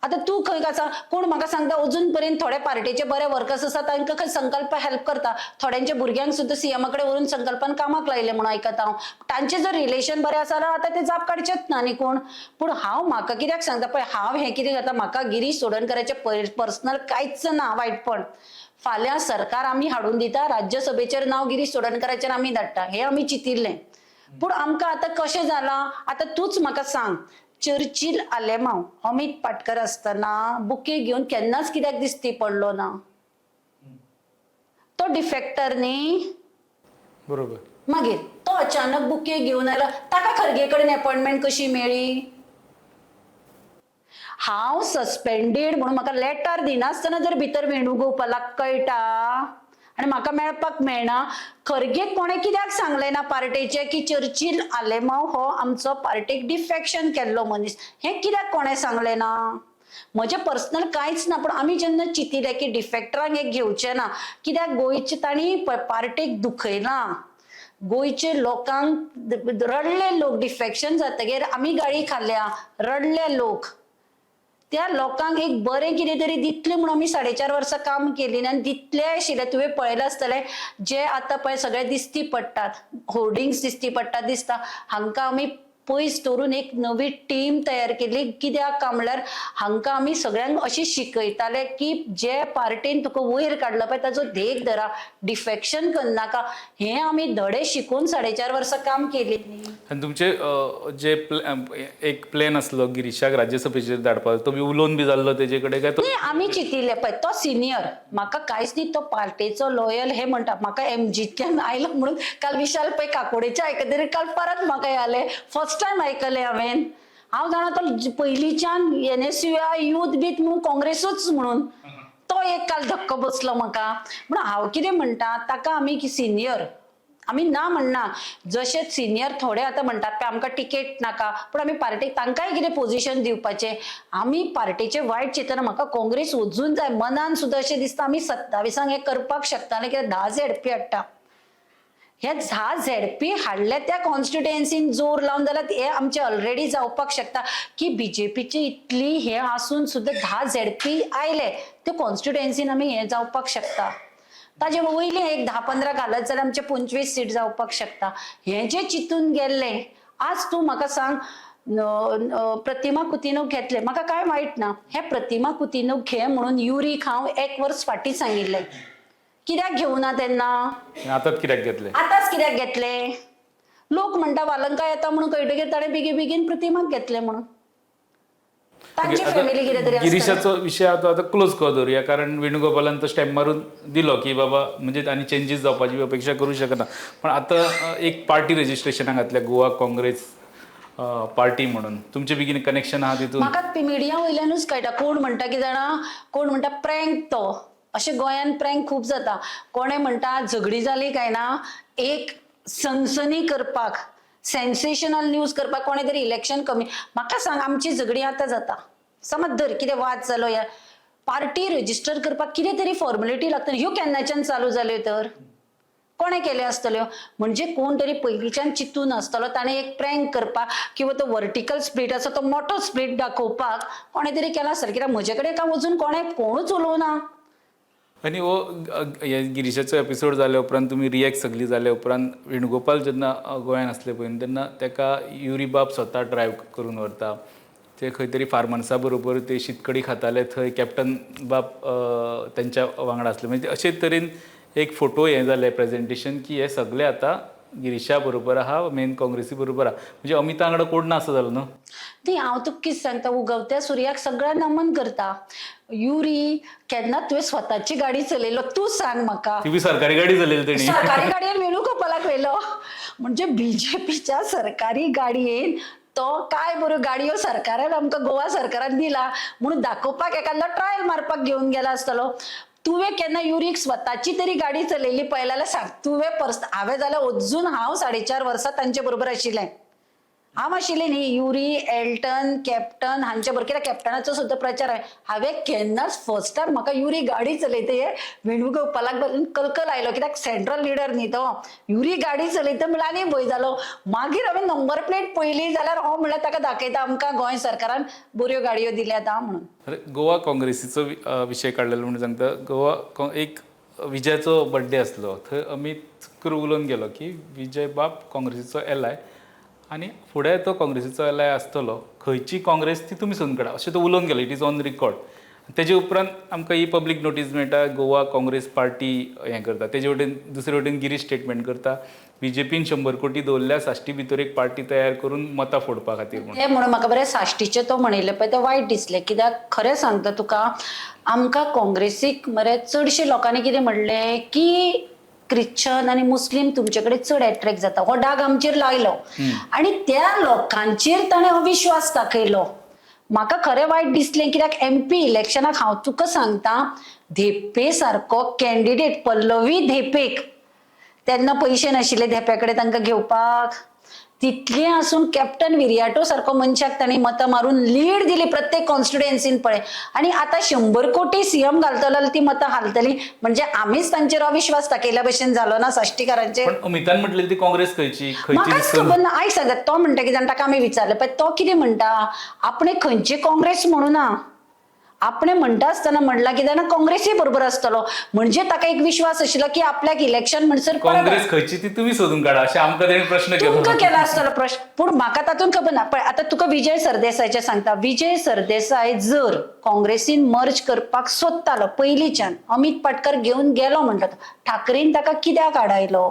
आता तू खंय आसा कोण म्हाका सांगता अजून पर्यंत थोडे पार्टीचे बरे वर्कर्स आसा तांकां खंय संकल्प हेल्प करता थोड्यांच्या भुरग्यांक सुद्दां सीएमा कडेन व्हरून संकल्पान कामाक लायले म्हणून आयकता हांव तांचे जर रिलेशन बरें आसा जाल्यार आतां ते जाप काडचेच ना न्ही कोण पूण हांव म्हाका कित्याक सांगता पळय हांव हें कितें करता म्हाका गिरीश चोडणकराचें पर्सनल कांयच ना वायटपण फाल्यां सरकार आमी हाडून दिता राज्यसभेचेर नांव गिरीश चोडणकराचेर आमी धाडटा हें आमी चिंतिल्लें पूण आमकां आतां कशें जालां आतां तूच म्हाका सांग चर्चिल आलेमांव अमित पाटकर असताना बुके घेऊन केन्नाच कित्याक दिसती पडलो ना तो डिफेक्टर न्ही बरोबर मागीर तो अचानक बुके घेऊन आयलो ताका खरगे कडेन अपॉइंटमेंट कशी मेळ्ळी हांव सस्पेंडेड म्हणून म्हाका लेटर दिनासतना जर भितर वेणुगोपालाक कळटा आनी म्हाका मेळपाक मेळना खरगेक कोणे कित्याक सांगलें ना पार्टीचे की चर्चिल आलेमांव हो आमचो पार्टीक डिफेक्शन केल्लो मनीस हें कित्याक कोणे सांगलें ना म्हजें पर्सनल कांयच ना पूण आमी जेन्ना चिंतिल्लें की डिफेक्टरांक एक घेवचें ना कित्याक गोंयचे तांणी पार्टीक दुखयना गोंयचे लोकांक रडले लोक डिफेक्शन जातकीर आमी गाळी खाल्ल्या रडले लोक त्या लोकांक एक बरें कितें तरी दितलें म्हणून आमी 4.5 वर्सां काम केलीं आनी दितले आशिल्ले तुवें पळयलें आसतलें जे आतां पळय सगळे दिसती पडटात होर्डिंग्स दिसती पडटात दिसता हांकां आमी पयस दवरून एक नवी टीम तयार केली कित्याक काय म्हणल्यार हांकां आमी सगळ्यांक अशी शिकयताले की जे पार्टीन तुका वयर काडला पळय ताचो देख धरा डिफेक्शन करनाका हें आमी धडे शिकून 4.5 वर्सां काम केली आनी तुमचे जे एक प्लॅन आसलो गिरीशाक राज्यसभेचेर धाडपाचो तो बी उलोवन बी जाल्लो तेजे कडेन काय नाही आमी चिंतिल्ले पळय तो सिनियर म्हाका कांयच न्ही तो पार्टीचो लॉयल हे म्हणटा म्हाका एमजीतल्यान आयलो म्हणून काल विशाल पै काकोडेचे आयकतरी काल परत म्हाका आले फर्स्ट टाइम आयकले हांव जाणा तो पयलींच्यान एनएसयूआय यूथ बीत म्हणून काँग्रेसूच म्हणून तो एक काल धक्को बसलो म्हाका म्हणून हांव कितें म्हणटा ताका आमी की सिनियर आमी ना म्हणना जशे सिनियर थोडे आतां म्हणटात पळय आमकां टिकेट नाका पूण आमी पार्टीक तांकांय कितें पोझिशन दिवपाचें आमी पार्टीचे वायट चिंतना म्हाका काँग्रेस वचून जाय मनान सुद्दां अशें दिसता आमी 27 हें करपाक शकताले कित्याक 10 झेडपी हाडटा हे 10 झेडपी हाडले त्या कॉन्स्टिट्युएन्सीन जोर लावन जाल्यार हे आमचे ऑलरेडी जावपाक शकता की बीजेपीची इतली हे आसून सुद्दां 10 झेडपी आयले त्यो कॉन्स्टिट्युएन्सीन आमी हे जावपाक शकता ताजे वयले एक 10-15 घालत जाल्यार आमचे 25 सीट जावपाक शकता हे जे चिंतून गेल्ले आज तूं म्हाका सांग प्रतिमा कुतिनूक घेतले म्हाका काय वायट ना हे प्रतिमा कुतिनूक घे म्हणून युरीक हांव 1 वर्स फाटीं सांगिल्लें कित्याक घेवना तेन्ना आतांच कित्याक घेतले आतांच कित्याक घेतले लोक म्हणटा वालंका येता म्हणून कळटकीर ताणें बेगी बेगीन प्रतिमाक घेतले म्हणून तांची फॅमिली कितें तरी गिरीशाचो विशय आता क्लोज कर दवरुया कारण वेणुगोपालान तो स्टॅम्प मारून दिलो की बाबा म्हणजे आनी चेंजीस जावपाची अपेक्षा करूं शकना पण आता एक पार्टी रजिस्ट्रेशनाक घातल्या गोवा काँग्रेस पार्टी म्हणून तुमचे बेगीन कनेक्शन आहा तितून म्हाका मिडिया वयल्यानूच कळटा कोण म्हणटा की जाणा कोण म्हणटा प्रँक तो अशें गोंयान प्रँक खूब जाता कोणे म्हणटा झगडी जाली काय ना एक सनसनी करपाक सेन्सेशनल न्यूज करपाक कोणे तरी इलेक्शन कमी म्हाका सांग आमची झगडी आतां जाता समज धर कितें वाद जालो या पार्टी रजिस्टर करपाक कितें तरी फॉर्मेलिटी लागता ह्यो केन्नाच्यान चालू जाल्यो तर कोणे केले आसतल्यो म्हणजे कोण तरी पयलींच्यान चिंतून आसतलो ताणें एक प्रँक करपाक किंवा तो वर्टिकल स्प्लीट आसा तो मोठो स्प्लीट दाखोवपाक कोणे तरी केला आसतलें कित्याक म्हजे कडेन काय वचून कोणूच उलोवना आनी हो गिरीशाचो एपिसोड जाल्या उपरांत तुमी रिएक्ट सगळी जाल्या उपरांत वेणुगोपाल जेन्ना गोंयांत आसले पळय तेन्ना ताका युरी बाब स्वता ड्रायव्ह करून व्हरता ते खंय तरी फार्मन्सा बरोबर ते शीतकडी खाताले थंय कॅप्टन बाब तेंच्या वांगडा आसले म्हणजे अशे तरेन एक फोटो हें जालें प्रेजेंटेशन की हे सगळे आतां गिरीशा बरोबर आहा मेन काँग्रेसी बरोबर आहा म्हणजे अमिता वांगडा कोण ना असं झालं न्हू ती हांव तुका कितें सांगता उगवत्या सुर्याक सगळ्या नमन करता युरी केन्ना तुवें स्वताची गाडी चलयलो तूं सांग म्हाका ती बी सरकारी गाडी चलयली तेणी सरकारी गाडयेन वेणुगोपालाक व्हेलो म्हणजे बीजेपीच्या सरकारी गाडयेन तो काय बऱ्यो गाडयो सरकारान आमकां गोवा सरकारान दिला म्हणून दाखोवपाक एखादो ट्रायल मारपाक घेवन गेला आसतलो तुवें केन्ना युरीक स्वताची तरी गाडी चलयली पळयला जाल्यार सांग तुवें हांवें जाल्यार अजून हांव 4.5 वर्सां तांचे बरोबर आशिल्लें हांव आशिल्लें न्ही युरी एल्टन कॅप्टन हांचे बरोबर कित्याक कॅप्टनाचो सुद्दां प्रचार हांवें केन्नाच फर्स्ट टायम म्हाका युरी गाडी चलयता हे वेणुगोपालाक कलकल आयलो कित्याक सेंट्रल लिडर न्ही तो युरी गाडी चलयता म्हळ्यार आनी भंय जालो मागीर हांवें नंबर प्लेट पयली जाल्यार हांव म्हळ्यार ताका दाखयता आमकां गोंय सरकारान बऱ्यो गाडयो दिल्यात म्हणून अरे गोवा काँग्रेसीचो विशय काडलेलो म्हणून सांगता गोवा एक विजयाचो बर्थडे आसलो थंय अमित करू उलोवन गेलो की विजय बाब काँग्रेसीचो एलाय आनी फुडें तो काँग्रेसीचो एलाय आसतलो खंयची काँग्रेस ती तुमी सोदून काडा अशें तो उलोवन गेलो इट इज ऑन रिकॉर्ड तेजे उपरांत आमकां ही पब्लीक नोटीस मेळटा गोवा काँग्रेस पार्टी हें करता तेजे वटेन दुसरे वटेन गिरीश स्टेटमेंट करता बीजेपीन 100 कोटी दवरल्या साश्टी भितर एक पार्टी तयार करून मतां फोडपा खातीर म्हणून हे म्हणून म्हाका बरें साश्टीचे तो म्हणिल्ले पळय तें वायट दिसलें कित्याक खरें सांगता तुका आमकां काँग्रेसीक मरे चडशे लोकांनी कितें म्हणलें की क्रिश्चन आणि मुस्लिम तुमचे कडेन चड एट्रॅक्ट जाता हो डाग आमचेर लायलो आणि त्या लोकांचेर ताणें अविश्वास दाखयलो म्हाका खरें वायट दिसलें कित्याक MP इलेक्शनाक हांव तुका सांगता धेप्पे सारको कॅन्डिडेट पल्लवी धेपेक तेन्ना पयशे नाशिल्ले धेप्या कडेन तांकां घेवपाक तितले आसून कॅप्टन विरियाटो सारको मनशाक तांणी मतां मारून लीड दिली प्रत्येक कॉन्स्टिट्युएन्सीन पळय आणि आता 100 कोटी CM घालतलो जाल्यार ती मतां हालतली म्हणजे आमीच तांचेर अविश्वास दाखयल्या भशेन जालो ना साश्टीकारांचेर पण अमितान म्हटलेली ती काँग्रेस खंयची म्हाकाच खबर ना आयक सांगत तो म्हणटा कितें ताका आमी विचारलें पळय तो कितें म्हणटा आपणे खंयची काँग्रेस म्हणू ना आपणे म्हणटा आसतना म्हणला की जाणा काँग्रेसी बरोबर आसतलो म्हणजे ताका एक विश्वास आशिल्लो की आपल्याक इलेक्शन म्हणसर काँग्रेस खंयची ती तुमी सोदून काडा अशें आमकां तेणें प्रश्न केलो तुमकां केला आसतलो प्रश्न पूण म्हाका तातूंत खबर ना पण आता तुका विजय सरदेसायचे सांगता विजय सरदेसाय जर काँग्रेसीन मर्ज करपाक सोदतालो पयलींच्यान अमित पाटकर घेवन गेलो म्हणटा तो ठाकरेन ताका कित्याक आडायलो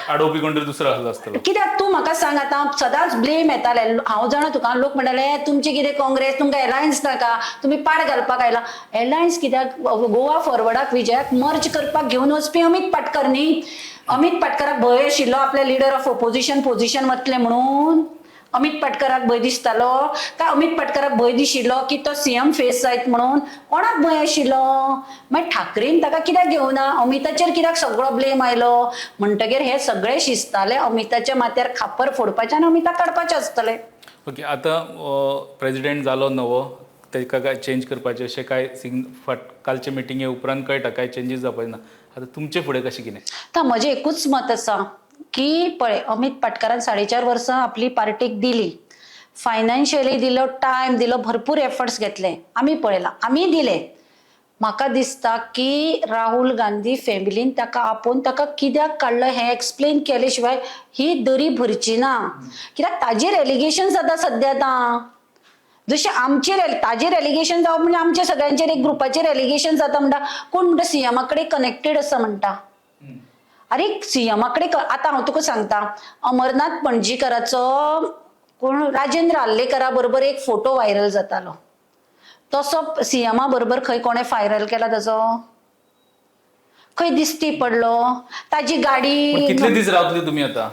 आडोवपी कोण तरी दुसरो आसलो आसतलो कित्याक तूं म्हाका सांग आतां सदांच ब्लेम येताले हांव जाणा तुका लोक म्हणटाले तुमची कितें काँग्रेस तुमकां एलायन्स नाका तुमी पाड घालपाक आयला एलायन्स कित्याक गोवा फॉरवर्डाक विजयाक मर्ज करपाक घेवन वचपी अमित पाटकर न्ही अमित पाटकराक भंय आशिल्लो आपल्या लिडर ऑफ ऑपोजिशन पोजिशन वतले म्हणून अमित पाटकराक भंय दिसतालो काय अमित पाटकराक भंय दिशिल्लो की तो CM फेस जायत म्हणून कोणाक भंय आशिल्लो मागीर ठाकरेन ताका कित्याक घेवना अमिताचेर कित्याक सगळो ब्लेम आयलो म्हणटगीर हे सगळे शिजताले अमिताच्या माथ्यार खापर फोडपाचें आनी अमिताक काडपाचें आसतलें ओके आतां प्रेसिडेंट जालो नवो तेका काय चेंज करपाचें अशें काय कालचे मिटिंगे उपरांत कळटा काय चेंजीस जावपाचे ना आतां तुमचे फुडें कशें कितें आतां म्हजें एकूच मत आसा की पळय अमित पाटकरान 4.5 वर्सां आपली पार्टीक दिली फायनान्शियली दिलो टायम दिलो भरपूर एफर्ट्स घेतले आमी पळयला आमी दिले म्हाका दिसता की राहुल गांधी फॅमिलीन ताका आपोवन ताका कित्याक काडलो हें एक्सप्लेन केले शिवाय ही दरी भरची ना कित्याक ताजेर एलिगेशन जाता सद्या आतां जशें आमचेर ताजेर एलिगेशन जावप म्हणजे आमच्या सगळ्यांचेर एक ग्रुपाचेर एलिगेशन जाता म्हणटा कोण म्हणटा CM कडेन कनेक्टेड आसा म्हणटा अरे CM कडेन आतां हांव तुका सांगता अमरनाथ पणजीकराचो कोण राजेंद्र आल्लेकरा बरोबर एक फोटो व्हायरल जातालो तसो CM बरोबर खंय कोणे व्हायरल केला ताचो खंय दिश्टी पडलो ताजी गाडी कितले दीस रावतली तुमी आतां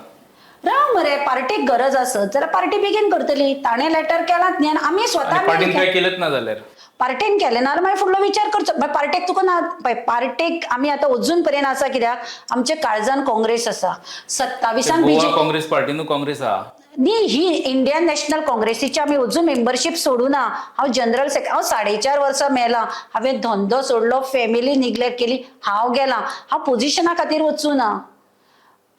राव मरे पार्टीक गरज आसत जाल्यार पार्टी बेगीन करतली ताणें लेटर केलात न्ही आनी आमी स्वता पार्टीन काय केलेच ना जाल्यार पार्टेन केले ना मागीर फुडलो विचार करचो पार्टेक तुका ना पार्टेक आमी आतां अजून पर्यंत आसा कित्याक आमच्या काळजान काँग्रेस आसा 27 गोवा काँग्रेस पार्टीन काँग्रेस आहा न्ही ही इंडियन नॅशनल काँग्रेसीची आमी अजून मेंबरशीप सोडूना हांव जनरल हांव 4.5 वर्सां मेला हांवें धंदो सोडलो फॅमिली निग्लेक्ट केली हांव गेलां हांव पोजिशना खातीर वचूना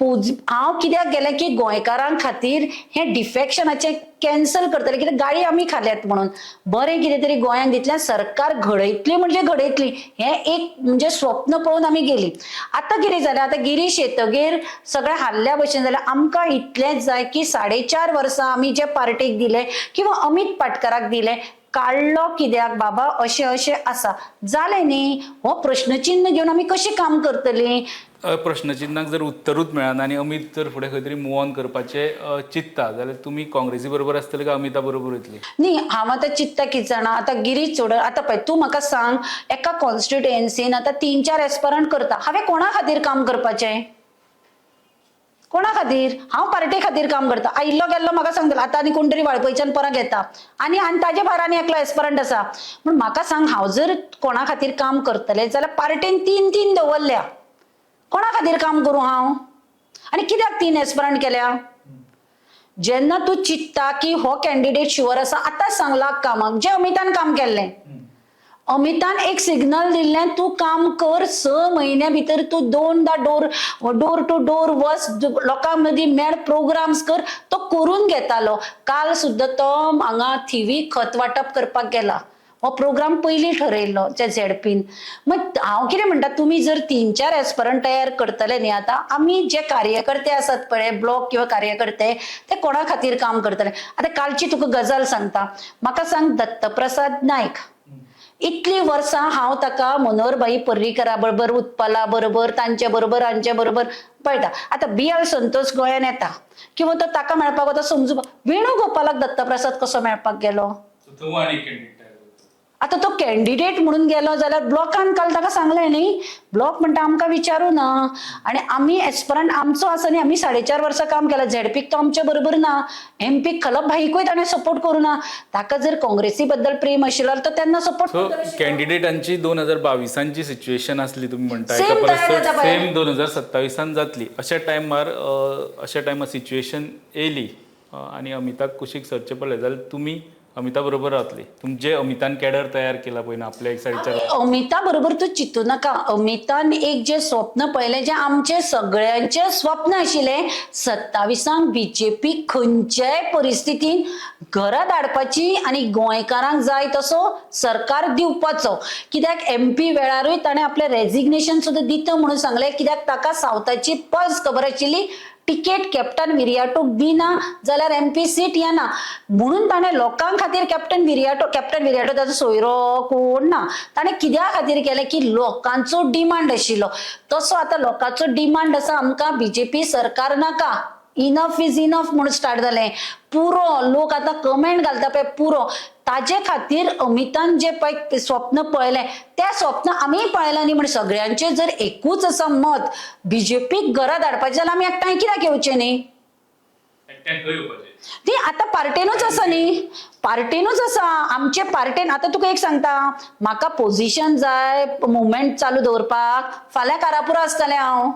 हांव कित्याक गेलें की गोंयकारां खातीर हें डिफेक्शनाचें कॅन्सल करतले कित्याक गाडी आमी खाल्यात म्हणून बरें कितें तरी गोंयांत दितलें सरकार घडयतली म्हणजे घडयतली हें एक म्हणजे स्वप्न पळोवन आमी गेलीं आतां कितें जालें आतां गिरीश येतगीर सगळें हाल्ल्या भशेन जाल्यार आमकां इतलेंच जाय की 4.5 वर्सां आमी जे पार्टीक दिले किंवा अमित पाटकराक दिले काढलो कित्याक बाबा अशें अशें आसा जालें न्ही. हो प्रश्नचिन्ह घेवन आमी कशी काम करतलीं. प्रश्नचिन्हाक जर उत्तरूच मेळना आनी अमित जर फुडें खंय तरी मूव ऑन करपाचे चिंतता जाल्यार तुमी काँग्रेसी बरोबर आसतले काय अमिता बरोबर वयतली? न्ही हांव आतां चिंतता कितें जाणा आतां गिरीश चोडकर आतां पळय तूं म्हाका सांग एका कॉन्स्टिट्युएन्सीन आतां 3-4 एस्परंट करता हांवें कोणा खातीर काम करपाचें. कोणा खातीर हांव पार्टी खातीर काम करता. आयिल्लो गेल्लो म्हाका सांगतलो आतां आनी कोण तरी वाळपयच्यान परत येता आनी ताजे भायर आनी एकलो एस्परंट आसा. पूण म्हाका सांग हांव जर कोणा खातीर काम करतलें जाल्यार पार्टीन 3 दवरल्या. कोणा खातीर काम करूं हांव आनी कित्याक 3 एस्परंट केल्या. जेन्ना तूं चिंतता की हो कॅन्डिडेट शुअर आसा आतांच सांगला कामाक जें अमितान काम केल्लें. अमितान एक सिग्नल दिल्लें तूं काम कर 6 म्हयन्या भितर तूं 2दा डोर टू डोर वच लोकां मदीं मेळ प्रोग्राम्स कर. तो करून घेतालो. काल सुद्दां तो हांगा थिवी खत वांटप करपाक गेला. हो प्रोग्राम पयलीं ठरयल्लो त्या झेडपीन. मग हांव कितें म्हणटा तुमी जर 3-4 एस्परंट तयार करतले न्ही आतां आमी जे कार्यकर्ते आसात पळय ब्लॉक किंवा कार्यकर्ते ते कोणा खातीर काम करतले. आतां कालची तुका गजाल सांगता. म्हाका सांग दत्तप्रसाद नायक इतली वर्सां हांव ताका मनोहरभाई पर्रीकरा बरोबर उत्पला बरोबर तांचे बरोबर हांचे बरोबर पळयता. आतां BL संतोष गोंयान येता किंवा तो ताका मेळपाक वता समजूं वेणुगोपालाक दत्तप्रसाद कसो मेळपाक गेलो. आता तो कॅन्डिडेट म्हणून गेलो जाल्यार ब्लॉकान काल ताका सांगलें न्ही ब्लॉक म्हणटा आमकां विचारूं ना आनी आमी एस्परंट आमचो आसा न्ही आमी 4.5 वर्सां काम केलां. झेडपीक तो आमच्या बरोबर ना. MP खलप भाईकूय ताणें सपोर्ट करूं ना. ताका जर काँग्रेसी बद्दल प्रेम आशिल्लो तर तेन्ना सपोर्ट कॅन्डिडेटांची 2022 सिच्युएशन आसली तुमी म्हणटा Same सेम 2027 जातली. अशा टायमार सिच्युएशन येयली आनी अमिताक कुशीक सरचें पडलें जाल्यार तुमी अमिता बरोबर रावतली. तुमचे अमितान कॅडर तयार केला पळय ना आपल्या एक सायडीच्या. अमिता बरोबर तू चिंतू नाका. अमितान एक जे स्वप्न पळयलें जे आमचे सगळ्यांचे स्वप्न आशिल्लें 27 BJP खंयच्याय परिस्थितीन घरा धाडपाची आनी गोंयकारांक जाय तसो सरकार दिवपाचो. कित्याक MP वेळारूय ताणें आपलें रेजिग्नेशन सुद्दां दिता म्हणून सांगलें कित्याक ताका सावथाची पल्स खबर आशिल्ली. टिकेट कॅप्टन विरियाटोक दिना जाल्यार MP सीट येना म्हणून ताणें लोकां खातीर कॅप्टन विरियाटो ताचो सोयरो कोण ना. ताणें कित्या खातीर केलें की लोकांचो डिमांड आशिल्लो. तसो आतां लोकांचो डिमांड आसा आमकां BJP सरकार नाका. इनफ इज इनफ म्हणून स्टार्ट जालें. पुरो लोक आतां कमेंट घालता पळय पुरो ताजे खातीर अमितान जे पळय स्वप्न पळयलें तें स्वप्न आमी पळयलां न्ही. म्हण सगळ्यांचे जर एकूच आसा मत BJPक घरा धाडपाचें जाल्यार आमी एकठांय कित्याक येवचें न्ही. ती आतां पार्टेनूच आसा न्ही. पार्टेनूच आसा आमचे पार्टेन. आतां तुका एक सांगता म्हाका पोझिशन जाय मुवमेंट चालू दवरपाक फाल्यां कारापुरा आसतलें हांव.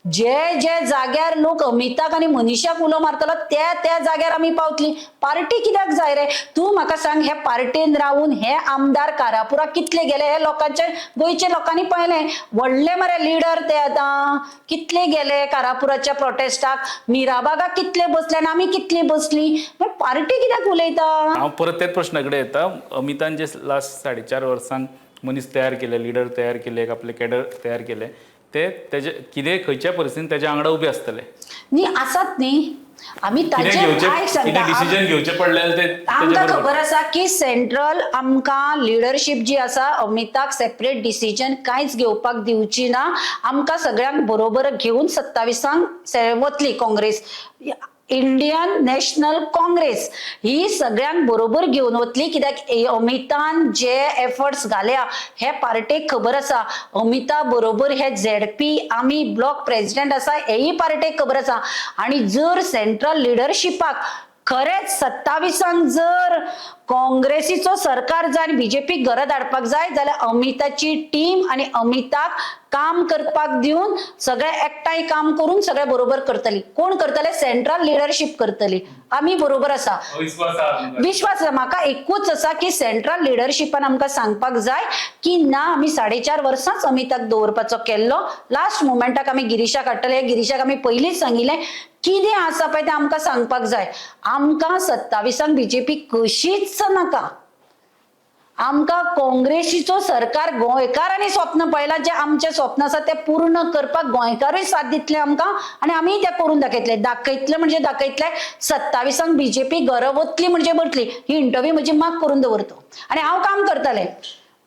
जे जाग्यार लोक अमिताक आनी मनीषाक उलो मारतलो त्या जाग्यार आमी पावतली. पार्टी कित्याक जाय रे. तूं म्हाका सांग हे पार्टीन रावून हे आमदार कारापुरा कितले गेले हे लोकांचे गोंयच्या लोकांनी पळयलें. व्हडले मरे लिडर ते आतां कितले गेले कारापुराच्या प्रोटेस्टाक. मिराबागाक कितले बसले आनी आमी कितली बसली. पण पार्टी कित्याक उलयता. हांव परत त्याच प्रश्नाकडे येता. अमितान जे लास्ट 4.5 वर्सांक मनीस तयार केले लिडर तयार केले आपले कॅडर तयार केले ते तेजे कितें खंयच्या परिस्थितीन तेज्या वांगडा उबे आसतले न्ही आसात न्ही. आमी डिसिजन घेवचे पडले आमकां खबर आसा की सेंट्रल आमकां लिडरशीप जी आसा अमिताक सेपरेट डिसिजन कांयच घेवपाक दिवची ना. आमकां सगळ्यांक बरोबर घेवन 27 वतली काँग्रेस. इंडियन नॅशनल काँग्रेस ही सगळ्यांक बरोबर घेवन वतली. कित्याक अमितान जे एफर्ट्स घाल्या हे पार्टेक खबर आसा. अमिता बरोबर हे ZP आमी ब्लॉक प्रेसिडेंट आसा हेही पार्टेक खबर आसा. आनी जर सेंट्रल लिडरशिपाक खरेंच 27 जर काँग्रेसीचो सरकार जाय आनी BJP घरा धाडपाक जाय जाल्यार अमिताची टीम आनी अमिताक काम करपाक दिवन सगळे एकठांय काम करून सगळे बरोबर करतली. कोण करतले सेंट्रल लिडरशिप करतली. आमी बरोबर आसा विश्वास आसा. म्हाका एकूच आसा की सेंट्रल लिडरशिपान आमकां सांगपाक जाय की ना आमी 4.5 वर्सांच अमिताक दवरपाचो केल्लो. लास्ट मुमेंटाक आमी गिरीशाक हाडटले. गिरीशाक आमी पयलींच सांगिल्लें कितें आसा पळय तें आमकां सांगपाक जाय. आमकां 27 BJP कशीच नाका. आमकां काँग्रेसीचो सरकार गोंयकारांनी स्वप्न पळयलां, जे आमचे स्वप्न आसा ते पूर्ण करपाक गोंयकारूय साथ दितले आमकां आनी आमी ते करून दाखयतले म्हणजे दाखयतले. 27 बीजेपी घरा वतली म्हणजे वतली. ही इंटरव्यू म्हजी माग करून दवरतो आनी हांव काम करतलें.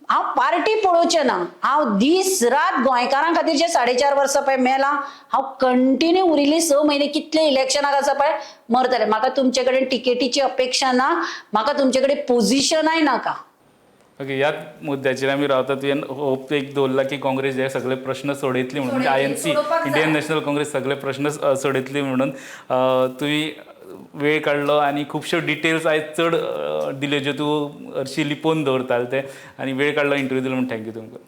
हांव पार्टी पळोवचें ना. हांव दीस रात गोंयकारां खातीर जे 4.5 वर्सां पळय मेलां, हांव कंटिन्यू उरिल्ली 6 म्हयने कितले इलेक्शनाक आसा पळय मरतलें. म्हाका तुमचे कडेन टिकेटीची अपेक्षा ना, म्हाका तुमचे कडेन पोझिशनाय नाका. ओके, ह्याच मुद्द्याचेर आमी रावता. तुवें होप एक दवरला की काँग्रेस हे सगळे प्रश्न सोडयतली म्हणून, म्हणजे INC इंडियन नॅशनल काँग्रेस सगळे प्रश्न सोडयतली म्हणून. तुवें वेळ काडलो आनी खुबश्यो डिटेल्स आयज चड दिल्यो, ज्यो तूं हरशी लिपोवन दवरताले ते, आनी वेळ काडलो इंटरव्यू दिलो म्हणून थँक्यू तुमकां.